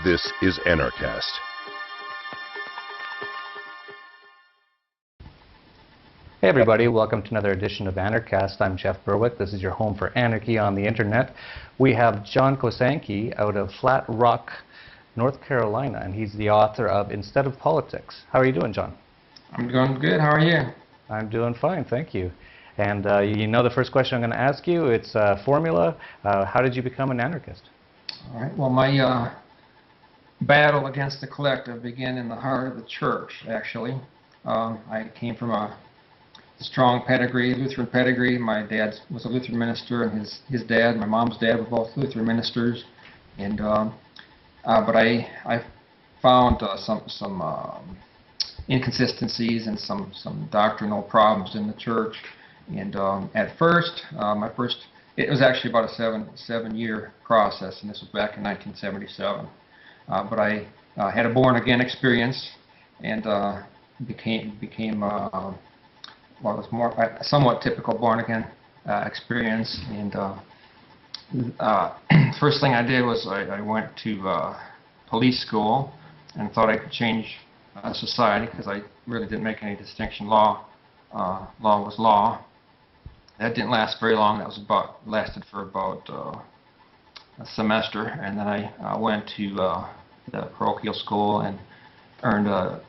This is Anarchast. Hey everybody, welcome to another edition of Anarchast. I'm Jeff Berwick. This is your home for anarchy on the internet. We have John Kosanke out of Flat Rock, North Carolina, and he's the author of Instead of Politics. How are you doing, John? I'm doing good. How are you? I'm doing fine, thank you. And you know the first question I'm going to ask you, it's a formula. How did you become an anarchist? All right. Well, my battle against the collective began in the heart of the church, actually. I came from a strong pedigree, Lutheran pedigree. My dad was a Lutheran minister, and his dad, my mom's dad, were both Lutheran ministers. And but I found some inconsistencies and some doctrinal problems in the church. And at first, it was actually about a seven-year process, and this was back in 1977. But I had a born-again experience, and became well, it was more a somewhat typical born-again experience. And first thing I did was I went to police school and thought I could change society, because I really didn't make any distinction. Law was law. That didn't last very long. That was lasted for about a semester, and then I went to the parochial school and earned a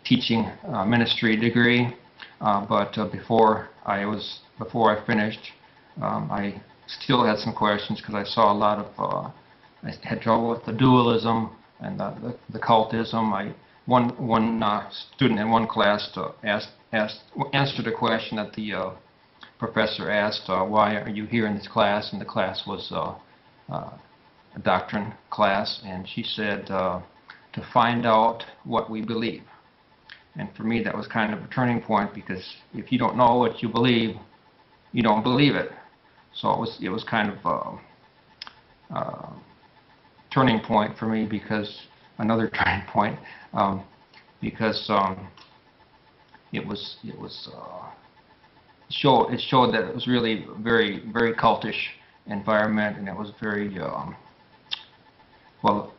teaching ministry degree. But before I finished, I still had some questions, because I saw a lot of I had trouble with the dualism and the cultism. One student in one class answered a question that the professor asked, why are you here in this class? And the class was a doctrine class, and she said, to find out what we believe. And for me, that was kind of a turning point, because if you don't know what you believe, you don't believe it. So it was kind of a turning point for me, because another turning point, because it showed that it was really very, very cultish environment, and it was very well,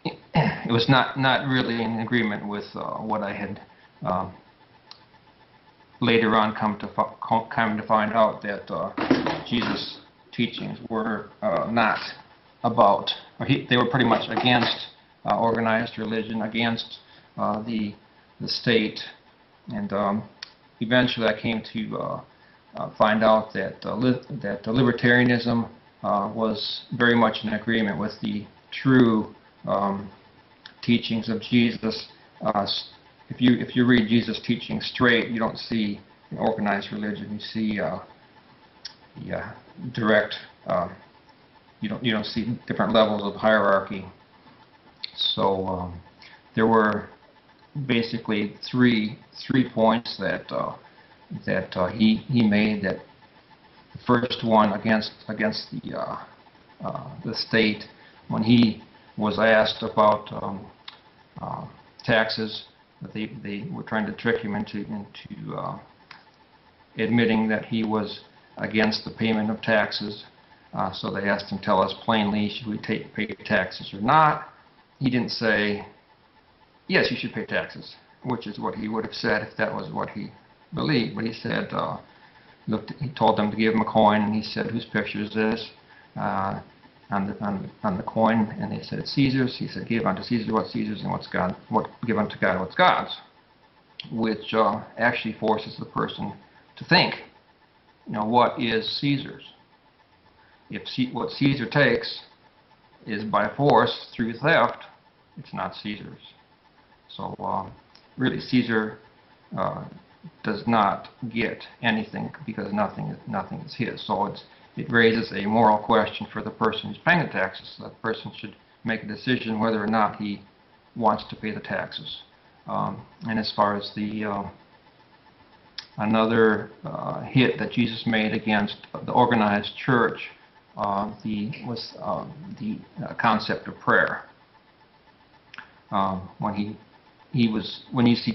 it was not really in agreement with what I had later on come to find out, that Jesus' teachings were not about, they were pretty much against organized religion, against the state. And eventually I came to find out that libertarianism was very much in agreement with the true teachings of Jesus. If you read Jesus' teaching straight, you don't see an organized religion. You see direct. You don't see different levels of hierarchy. So there were basically three points that he made. That the first one against the state, when he was asked about taxes, that they were trying to trick him into admitting that he was against the payment of taxes. So they asked him, tell us plainly, should we pay taxes or not? He didn't say, yes, you should pay taxes, which is what he would have said if that was what he believed. But he said, he told them to give him a coin, and he said, whose picture is this on the coin? And they said, it's Caesar's. He said, give unto Caesar what's Caesar's, and give unto God what's God's, which actually forces the person to think, what is Caesar's? If what Caesar takes is by force through theft, it's not Caesar's. So really, Caesar does not get anything, because nothing is his. So it raises a moral question for the person who's paying the taxes. So that person should make a decision whether or not he wants to pay the taxes. And as far as the another hit that Jesus made against the organized church the concept of prayer. When you see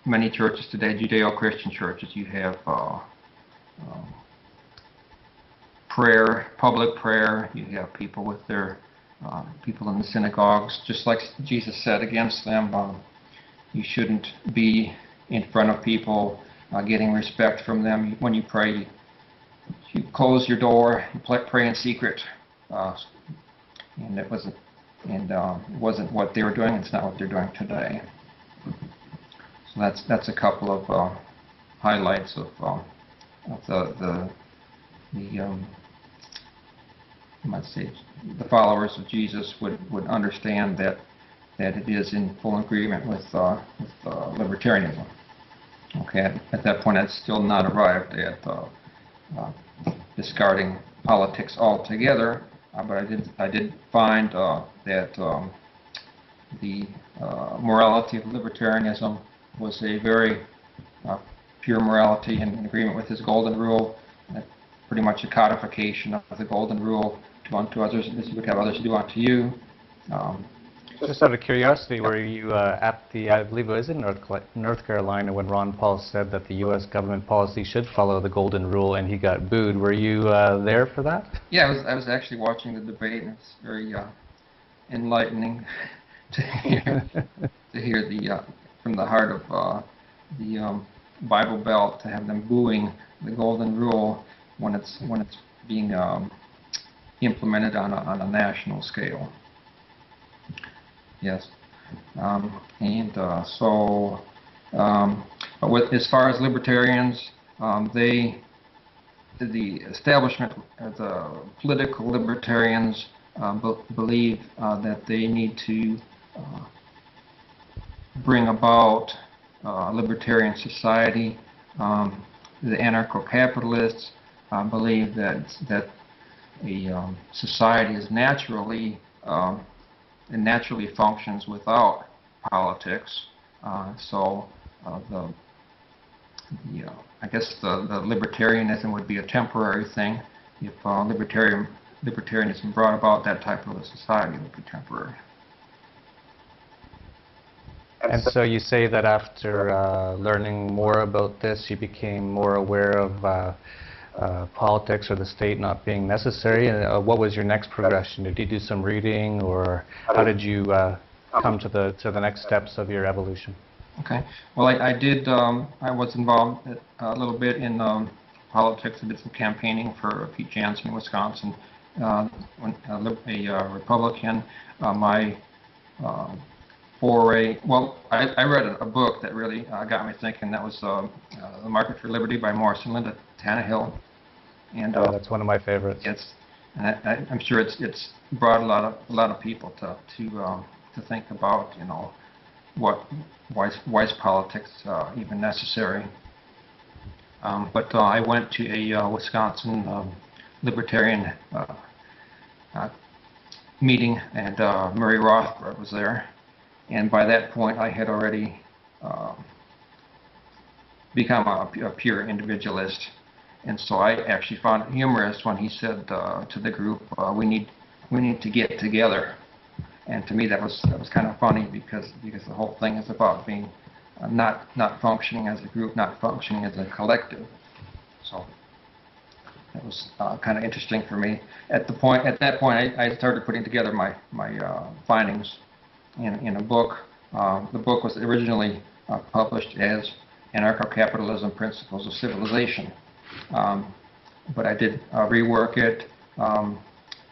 many churches today, Judeo-Christian churches, you have prayer, public prayer. You have people with their people in the synagogues, just like Jesus said against them. You shouldn't be in front of people, getting respect from them. When you pray, you close your door, you pray in secret, and it wasn't what they were doing. It's not what they're doing today. So that's a couple of highlights of the let's say the followers of Jesus would understand that it is in full agreement with libertarianism. Okay, at that point, I'd still not arrived at discarding politics altogether, but I did find that the morality of libertarianism was a very pure morality in agreement with his golden rule, pretty much a codification of the golden rule: do unto others as you would have others do unto you. Just out of curiosity, were you at the, I believe it was in North Carolina, when Ron Paul said that the U.S. government policy should follow the golden rule and he got booed? Were you there for that? Yeah, I was actually watching the debate, and it's very enlightening to hear the from the heart of the Bible Belt, to have them booing the golden rule when it's being implemented on a national scale. Yes, but as far as libertarians, the establishment, the political libertarians, believe that they need to bring about a libertarian society. The anarcho-capitalists believe that a society is naturally functions without politics. I guess the libertarianism would be a temporary thing. If libertarianism brought about that type of a society, it would be temporary. And so you say that after learning more about this, you became more aware of politics or the state not being necessary. And what was your next progression? Did you do some reading, or how did you come to the next steps of your evolution? Okay. Well, I did. I was involved a little bit in politics. I did some campaigning for Pete Jansen in Wisconsin, when a Republican. My foray. Well, I read a book that really got me thinking. That was The Market for Liberty by Morris and Linda Tannehill. And that's one of my favorites. Yes, and I'm sure it's brought a lot of people to think about, why is politics even necessary. But I went to a Wisconsin libertarian meeting, and Murray Rothbard was there. And by that point, I had already become a pure individualist. And so I actually found it humorous when he said to the group, "We need to get together." And to me, that was kind of funny, because the whole thing is about being not functioning as a group, not functioning as a collective. So that was kind of interesting for me. At that point, I started putting together my findings in a book. The book was originally published as Anarcho-Capitalism: Principles of Civilization. But I did rework it,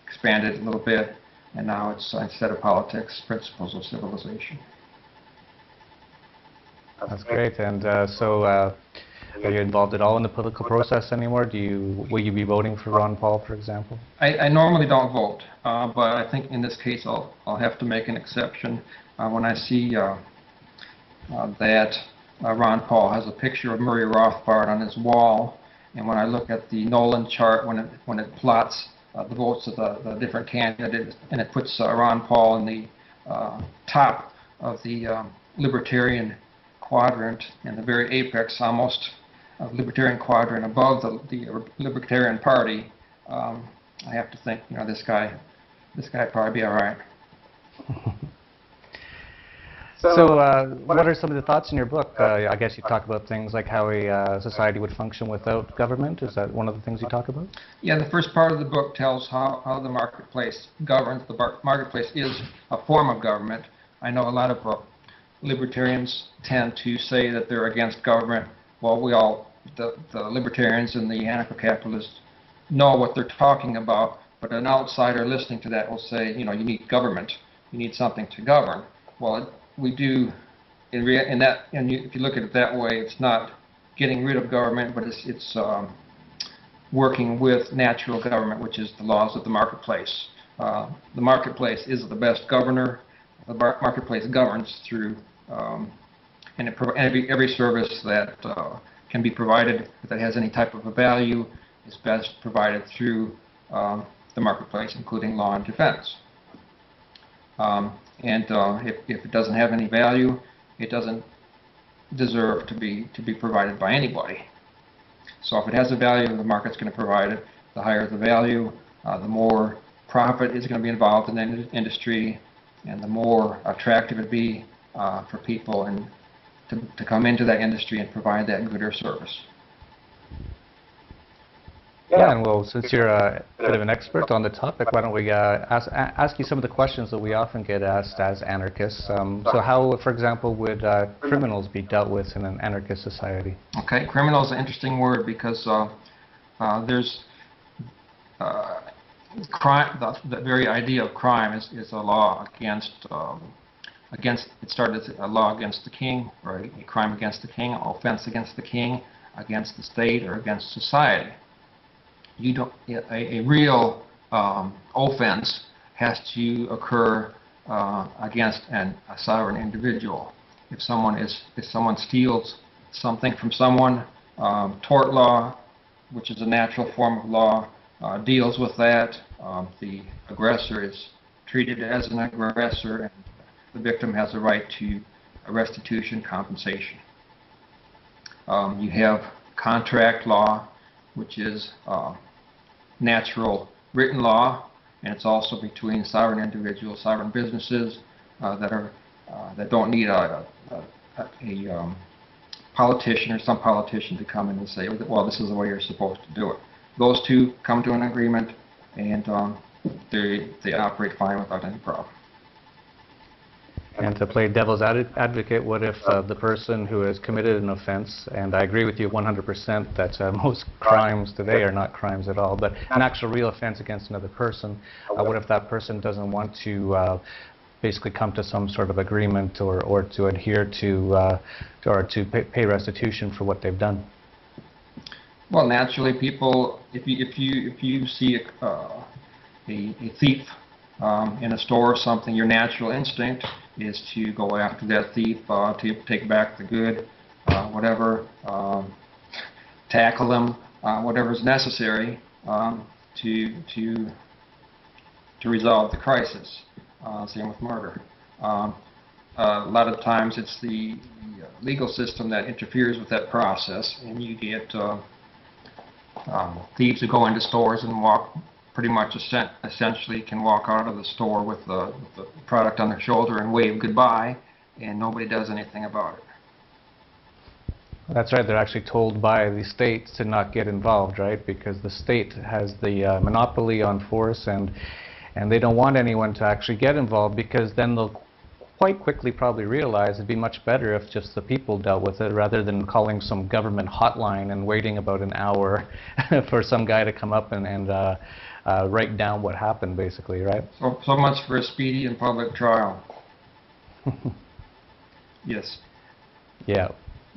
expand it a little bit, and now it's, instead of politics, principles of civilization. That's great. And so are you involved at all in the political process anymore? Will you be voting for Ron Paul, for example? I normally don't vote, but I think in this case I'll have to make an exception. When I see that Ron Paul has a picture of Murray Rothbard on his wall, and when I look at the Nolan chart, when it plots the votes of the different candidates, and it puts Ron Paul in the top of the libertarian quadrant, in the very apex almost of libertarian quadrant, above the Libertarian Party, I have to think, this guy probably be all right. So, what are some of the thoughts in your book? I guess you talk about things like how a society would function without government. Is that one of the things you talk about? Yeah, the first part of the book tells how the marketplace governs. The marketplace is a form of government. I know a lot of libertarians tend to say that they're against government. Well, the libertarians and the anarcho-capitalists know what they're talking about, but an outsider listening to that will say, you need government. You need something to govern. Well, we do, if you look at it that way, it's not getting rid of government, but it's working with natural government, which is the laws of the marketplace. The marketplace is the best governor. The marketplace governs through every service that can be provided that has any type of a value is best provided through the marketplace, including law and defense. If it doesn't have any value, it doesn't deserve to be provided by anybody. So if it has a value, the market's going to provide it. The higher the value, the more profit is going to be involved in the industry, and the more attractive it'd be for people to come into that industry and provide that good or service. Yeah, and well, since you're a bit of an expert on the topic, why don't we ask you some of the questions that we often get asked as anarchists. So how, for example, would criminals be dealt with in an anarchist society? Okay, criminal is an interesting word because there's crime. The very idea of crime is a law against. It started as a law against the king, or a crime against the king, offense against the king, against the state, or against society. A real offense has to occur against a sovereign individual. If someone steals something from someone, tort law, which is a natural form of law, deals with that. The aggressor is treated as an aggressor, and the victim has a right to a restitution compensation. You have contract law, which is natural written law, and it's also between sovereign individuals, sovereign businesses that don't need a politician or some politician to come in and say, well, this is the way you're supposed to do it. Those two come to an agreement, and they operate fine without any problem. And to play devil's advocate, what if the person who has committed an offense, and I agree with you 100% that most crimes today are not crimes at all, but an actual real offense against another person, what if that person doesn't want to basically come to some sort of agreement or to adhere to or to pay restitution for what they've done? Well, naturally, people, if you see a thief in a store or something, your natural instinct is to go after that thief, to take back the good, whatever, tackle them, whatever is necessary to resolve the crisis. Same with murder. A lot of times it's the legal system that interferes with that process, and you get thieves who go into stores and walk pretty much essentially can walk out of the store with the product on their shoulder and wave goodbye, and nobody does anything about it. That's right. They're actually told by the state to not get involved, right? Because the state has the monopoly on force, and they don't want anyone to actually get involved, because then they'll quite quickly probably realize it'd be much better if just the people dealt with it rather than calling some government hotline and waiting about an hour for some guy to come up and write down what happened, basically, right? So much for a speedy and public trial. Yes. Yeah.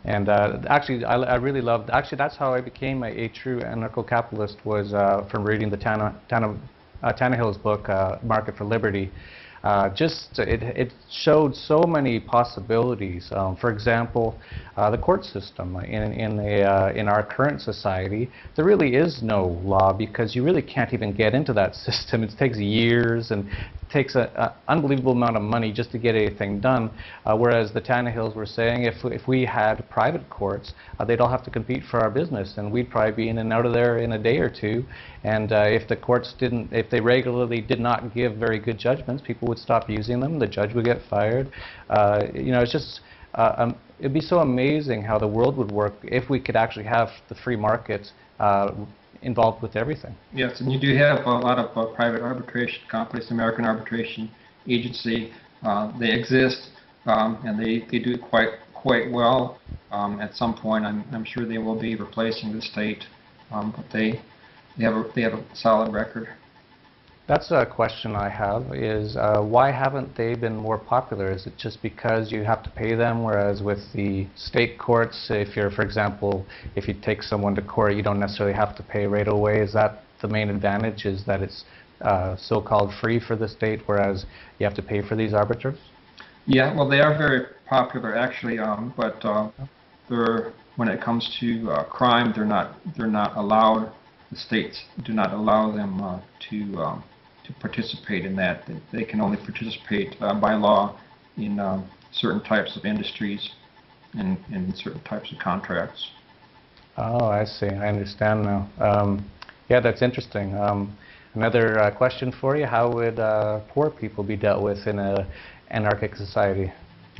And actually, I really loved, actually that's how I became a true anarcho-capitalist, was from reading the Tannehill's book, Market for Liberty. It showed so many possibilities. For example, the court system. In our current society, there really is no law, because you really can't even get into that system. It takes years, and takes an unbelievable amount of money just to get anything done, whereas the Tannehills were saying if we had private courts, they'd all have to compete for our business, and we'd probably be in and out of there in a day or two. And if the courts didn't, if they regularly did not give very good judgments, people would stop using them, the judge would get fired. You know, it's just, it'd be so amazing how the world would work if we could actually have the free market involved with everything. Yes, and you do have a lot of private arbitration companies, American Arbitration Agency. They exist, and they do it quite well. At some point, I'm sure they will be replacing the state, but they have a solid record. That's a question I have, is why haven't they been more popular? Is it just because you have to pay them, whereas with the state courts, if you're, for example, if you take someone to court, you don't necessarily have to pay right away? Is that the main advantage, is that it's so-called free for the state, whereas you have to pay for these arbiters? Yeah, well, they are very popular, actually, but when it comes to crime, they're not allowed. The states do not allow them to participate in that. They can only participate by law in certain types of industries and in certain types of contracts. Oh, I see. I understand now. Yeah, that's interesting. Another question for you: how would poor people be dealt with in an anarchic society?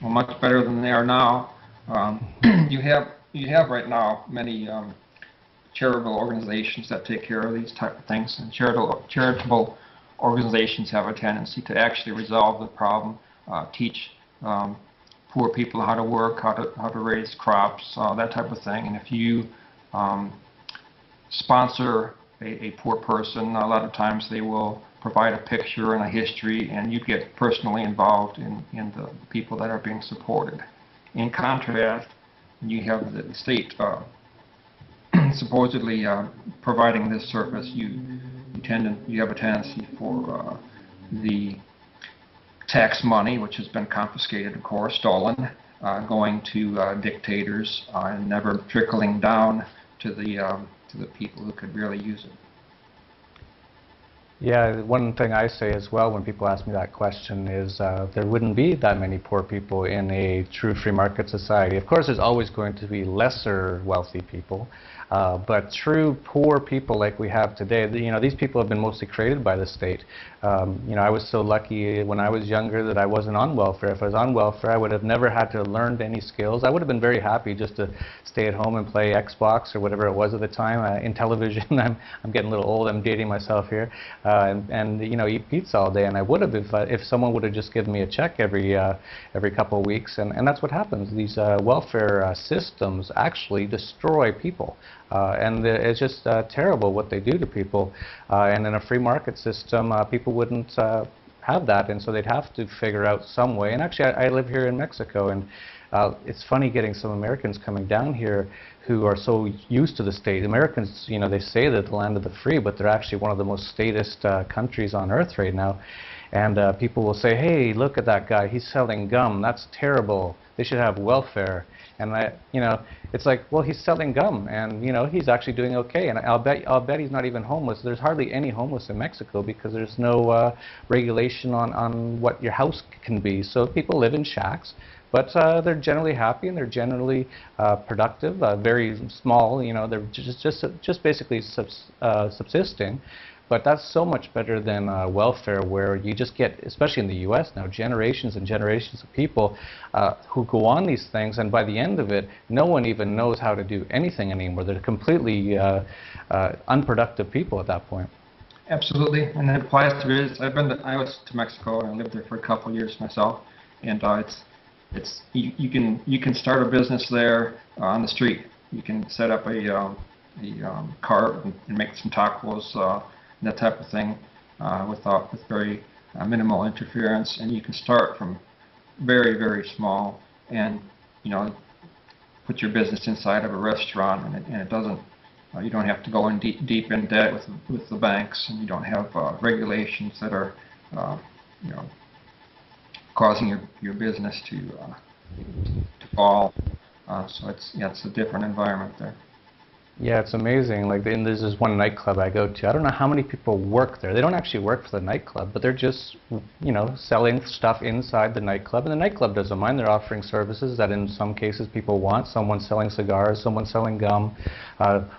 Well, much better than they are now. You have right now many charitable organizations that take care of these type of things, and charitable organizations have a tendency to actually resolve the problem, teach poor people how to work, how to raise crops, that type of thing. And if you sponsor a poor person, a lot of times they will provide a picture and a history, and you get personally involved in the people that are being supported. In contrast, you have the state supposedly providing this service. You have a tendency for the tax money, which has been confiscated, of course, stolen, going to dictators and never trickling down to the people who could really use it. Yeah, one thing I say as well when people ask me that question is there wouldn't be that many poor people in a true free market society. Of course, there's always going to be lesser wealthy people, but true poor people like we have today, you know, these people have been mostly created by the state. You know, I was so lucky when I was younger that I wasn't on welfare. If I was on welfare, I would have never had to learn any skills. I would have been very happy just to stay at home and play Xbox or whatever it was at the time. In television, I'm getting a little old. I'm dating myself here. And you know, eat pizza all day, and I would have if someone would have just given me a check every couple of weeks, and that's what happens. These welfare systems actually destroy people, and it's just terrible what they do to people. And in a free market system, people wouldn't have that, and so they'd have to figure out some way. And actually, I live here in Mexico, and it's funny getting some Americans coming down here who are so used to the state. Americans, you know, they say they're the land of the free, but they're actually one of the most statist countries on earth right now. And people will say, hey, look at that guy, he's selling gum, that's terrible, they should have welfare. And you know, it's like, well, he's selling gum, and you know, he's actually doing okay. And I'll bet he's not even homeless. There's hardly any homeless in Mexico because there's no regulation on what your house can be. So people live in shacks, but they're generally happy and they're generally productive. Very small, you know, they're just basically subsisting. But that's so much better than welfare, where you just get, especially in the U.S. now, generations and generations of people who go on these things, and by the end of it, no one even knows how to do anything anymore. They're completely unproductive people at that point. Absolutely, and it applies to this. I was to Mexico, and I lived there for a couple of years myself, and you can start a business there on the street. You can set up a cart and make some tacos. That type of thing, with very minimal interference, and you can start from very, very small, and you know, put your business inside of a restaurant, and it doesn't. You don't have to go in deep in debt with the banks, and you don't have regulations that are, you know, causing your business to fall. So it's a different environment there. Yeah, it's amazing. Like, and there's this one nightclub I go to. I don't know how many people work there. They don't actually work for the nightclub, but they're just, selling stuff inside the nightclub. And the nightclub doesn't mind. They're offering services that in some cases people want. Someone's selling cigars, someone's selling gum.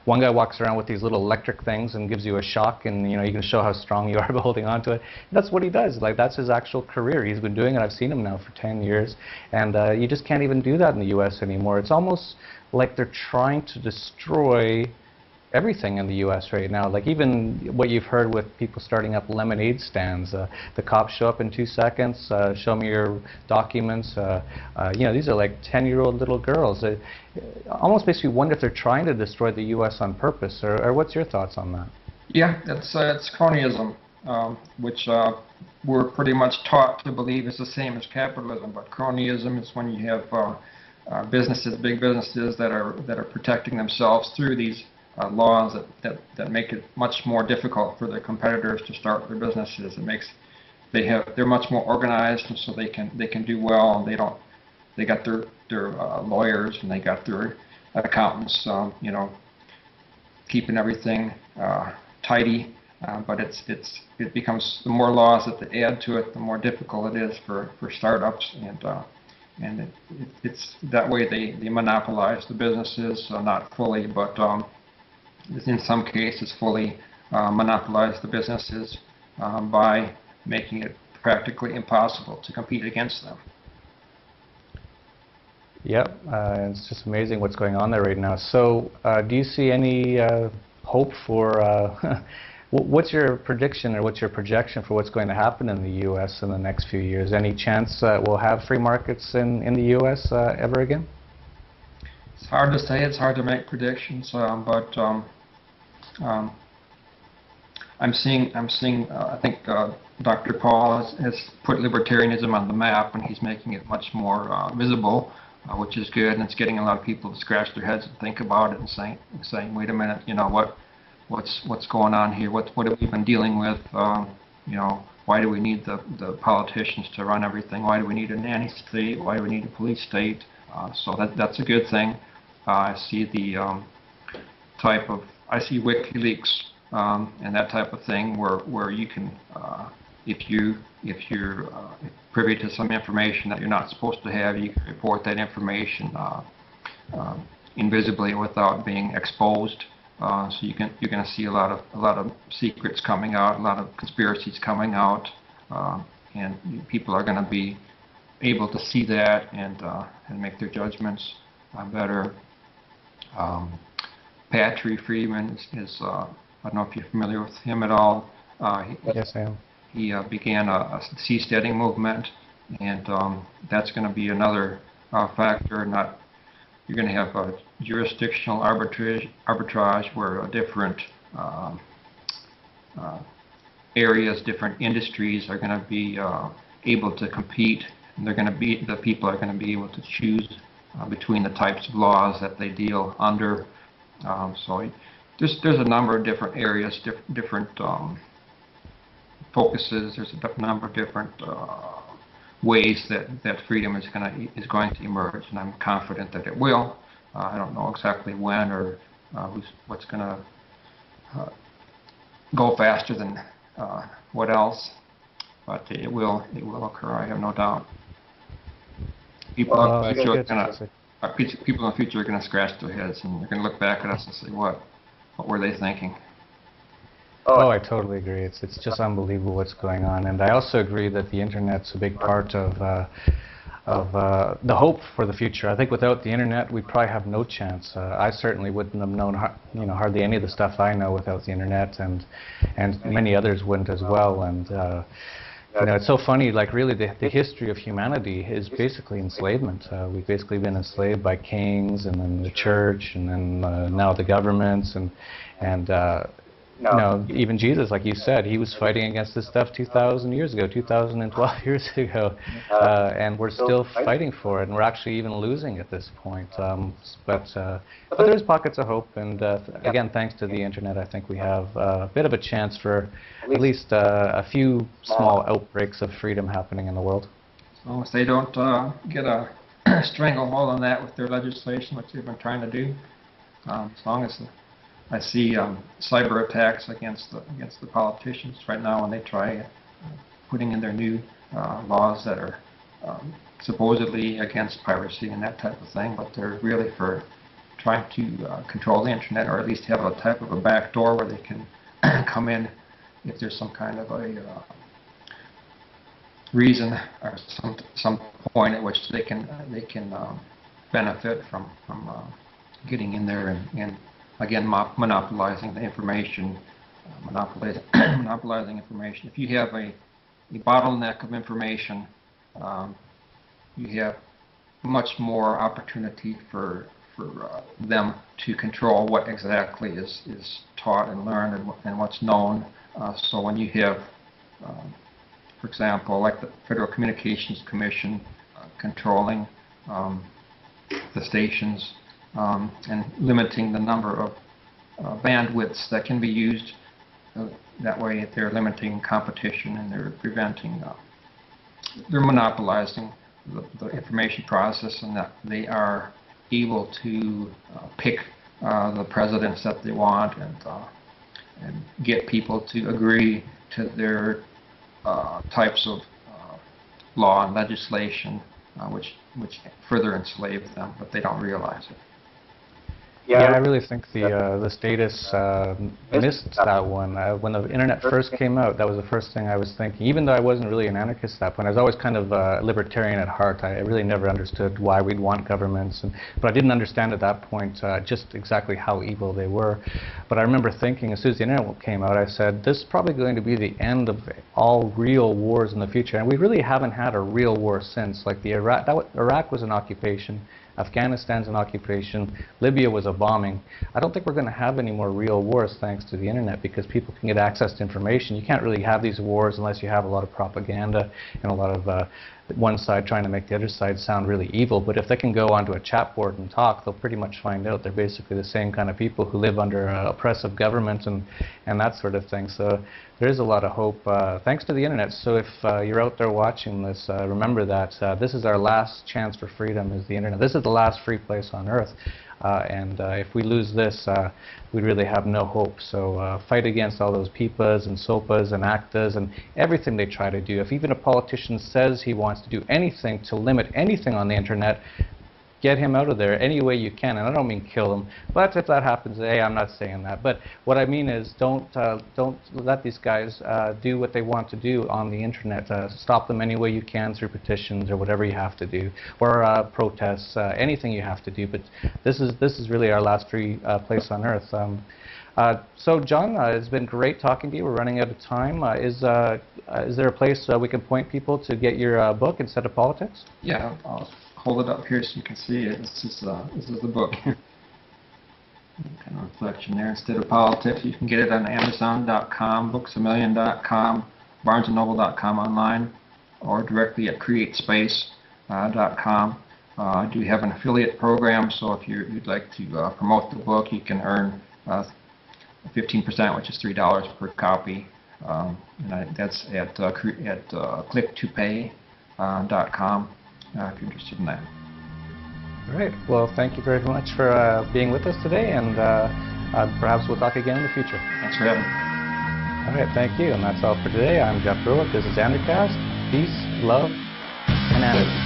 One guy walks around with these little electric things and gives you a shock, and you can show how strong you are by holding on to it. And that's what he does. Like, that's his actual career. He's been doing it. I've seen him now for 10 years, and you just can't even do that in the U.S. anymore. It's almost like they're trying to destroy everything in the U.S. right now. Like, even what you've heard with people starting up lemonade stands. The cops show up in 2 seconds, show me your documents. These are like 10-year-old little girls. It almost makes me wonder if they're trying to destroy the U.S. on purpose, or what's your thoughts on that? Yeah, it's cronyism, which we're pretty much taught to believe is the same as capitalism. But cronyism is when you have businesses, big businesses that are protecting themselves through these laws that make it much more difficult for their competitors to start their businesses. They're much more organized, and so they can do well. And they got their lawyers, and they got their accountants, keeping everything tidy. But it becomes, the more laws that they add to it, the more difficult it is for startups, and it's that way they monopolize the businesses, not fully, but in some cases fully monopolize the businesses by making it practically impossible to compete against them. Yep, it's just amazing what's going on there right now. So, do you see any hope for what's your prediction or what's your projection for what's going to happen in the U.S. in the next few years? Any chance we'll have free markets in the U.S. Ever again? It's hard to say. It's hard to make predictions, but I'm seeing. I think Dr. Paul has put libertarianism on the map, and he's making it much more visible, which is good. And it's getting a lot of people to scratch their heads and think about it and saying, wait a minute, what's going on here? What have we been dealing with? Why do we need the politicians to run everything? Why do we need a nanny state? Why do we need a police state? So that's a good thing. I see I see WikiLeaks and that type of thing where you can, if you're privy to some information that you're not supposed to have, you can report that information invisibly without being exposed. So you're going to see a lot of secrets coming out, a lot of conspiracies coming out, and people are going to be able to see that and make their judgments better. Patrick Friedman is I don't know if you're familiar with him at all. Yes, I am. He began a seasteading movement, and that's going to be another factor. You're going to have a jurisdictional arbitrage where different areas, different industries are going to be able to compete, and the people are going to be able to choose between the types of laws that they deal under. So there's a number of different areas, different focuses. There's a number of different ways that freedom is going to emerge, and I'm confident that it will. I don't know exactly when or what's going to go faster than what else, but it will occur. I have no doubt. People in the future are going to scratch their heads, and they're going to look back at us and say, "What were they thinking?" Oh, I totally agree. It's just unbelievable what's going on, and I also agree that the internet's a big part of the hope for the future. I think without the internet, we'd probably have no chance. I certainly wouldn't have known, hardly any of the stuff I know without the internet, and many others wouldn't as well. And it's so funny. Like, really, the history of humanity is basically enslavement. We've basically been enslaved by kings, and then the church, and then now the governments, and even Jesus, like you said, he was fighting against this stuff 2,000 years ago, 2012 years ago, and we're still fighting for it, and we're actually even losing at this point. But there's pockets of hope, and again, thanks to the internet, I think we have a bit of a chance for at least a few small outbreaks of freedom happening in the world. As long as they don't get a stranglehold on that with their legislation, which they've been trying to do, as long as I see cyber attacks against the politicians right now when they try putting in their new laws that are supposedly against piracy and that type of thing, but they're really for trying to control the internet, or at least have a type of a back door where they can come in if there's some kind of a reason or some point at which they can benefit from getting in there and again monopolizing the information, monopolizing information. If you have a bottleneck of information, you have much more opportunity for them to control what exactly is taught and learned and what's known. So when you have, for example, like the Federal Communications Commission controlling the stations and limiting the number of bandwidths that can be used, that way they're limiting competition and they're preventing, they're monopolizing the information process, and that they are able to pick the presidents that they want and get people to agree to their types of law and legislation, which further enslave them, but they don't realize it. Yeah, I really think the status missed that one. When the internet first came out, that was the first thing I was thinking. Even though I wasn't really an anarchist at that point, I was always kind of libertarian at heart. I really never understood why we'd want governments, but I didn't understand at that point just exactly how evil they were. But I remember thinking, as soon as the internet came out, I said, this is probably going to be the end of all real wars in the future. And we really haven't had a real war since. Like Iraq was an occupation. Afghanistan's an occupation, Libya was a bombing. I don't think we're going to have any more real wars thanks to the internet, because people can get access to information. You can't really have these wars unless you have a lot of propaganda and a lot of one side trying to make the other side sound really evil. But if they can go onto a chat board and talk, they'll pretty much find out they're basically the same kind of people who live under oppressive government and that sort of thing. So there is a lot of hope thanks to the internet. So if you're out there watching this, remember that this is our last chance for freedom, is the internet. This is the last free place on earth. And if we lose this, we really have no hope. So fight against all those PIPAs and SOPAs and ACTAs and everything they try to do. If even a politician says he wants to do anything to limit anything on the internet, get him out of there any way you can. And I don't mean kill him, but if that happens, hey, I'm not saying that. But what I mean is don't let these guys do what they want to do on the internet. Stop them any way you can through petitions or whatever you have to do, or protests, anything you have to do. But this is really our last free place on earth. So John, it's been great talking to you. We're running out of time. Is there a place we can point people to get your book, Instead of Politics? Yeah, I'll hold it up here so you can see it. This is the book. Kind of reflection there. Instead of Politics. You can get it on Amazon.com, booksamillion.com, BarnesandNoble.com online, or directly at CreateSpace.com. I do have an affiliate program, so if you'd like to promote the book, you can earn 15%, which is $3 per copy. And that's at click2pay.com. If you're interested in that. All right. Well, thank you very much for being with us today, and perhaps we'll talk again in the future. Thanks for having me. All right. Thank you. And that's all for today. I'm Jeff Berwick. This is Anarchast. Peace, love, and anarchy.